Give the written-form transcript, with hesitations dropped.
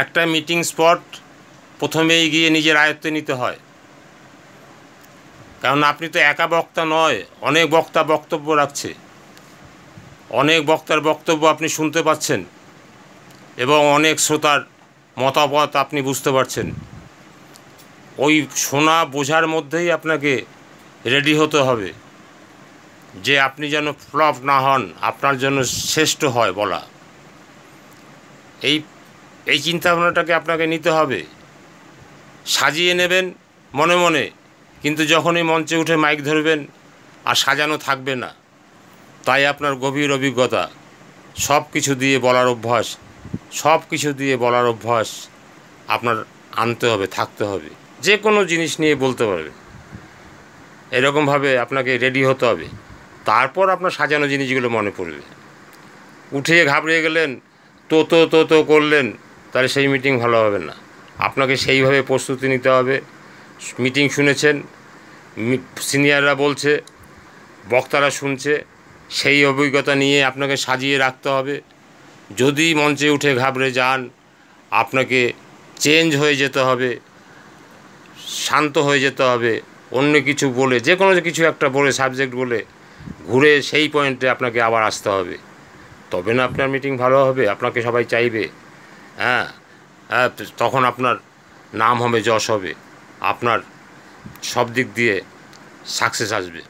একটা meeting spot প্রথমেই গিয়ে নিজের আয়ত্তে নিতে হয়, কারণ আপনি তো একা বক্তা নয়, অনেক বক্তা বক্তব্য রাখছে, অনেক বক্তার বক্তব্য আপনি শুনতে পাচ্ছেন এবং অনেক শ্রোতার মতামত আপনি বুঝতে পারছেন। ওই শোনা বোঝার মধ্যেই আপনাকে রেডি হতে হবে যে আপনি যেন ফ্লপ না হন, আপনার জন্য শ্রেষ্ঠ হয় বলা। এই চিন্তাভাবনাটাকে আপনাকে নিতে হবে। সাজিয়ে নেবেন মনে মনে, কিন্তু যখনই মঞ্চে উঠে মাইক ধরবেন আর সাজানো থাকবে না। তাই আপনার গভীর অভিজ্ঞতা, সব কিছু দিয়ে বলার অভ্যাস, সব কিছু দিয়ে বলার অভ্যাস আপনার আনতে হবে, থাকতে হবে। যে কোনো জিনিস নিয়ে বলতে পারবেন, এরকমভাবে আপনাকে রেডি হতে হবে। তারপর আপনার সাজানো জিনিসগুলো মনে পড়বে। উঠে ঘাবড়ে গেলেন, তো করলেন, তাহলে সেই মিটিং ভালো হবে না। আপনাকে সেইভাবে প্রস্তুতি নিতে হবে। মিটিং শুনেছেন, সিনিয়ররা বলছে, বক্তারা শুনছে, সেই অভিজ্ঞতা নিয়ে আপনাকে সাজিয়ে রাখতে হবে। যদি মঞ্চে উঠে ঘাবড়ে যান, আপনাকে চেঞ্জ হয়ে যেতে হবে, শান্ত হয়ে যেতে হবে, অন্য কিছু বলে, যে কোনো কিছু একটা বলে, সাবজেক্ট বলে ঘুরে সেই পয়েন্টে আপনাকে আবার আসতে হবে। তবে না আপনার মিটিং ভালো হবে, আপনাকে সবাই চাইবে। হ্যাঁ, তখন আপনার নাম হবে, যশ হবে, আপনার সব দিক দিয়ে সাকসেস আসবে।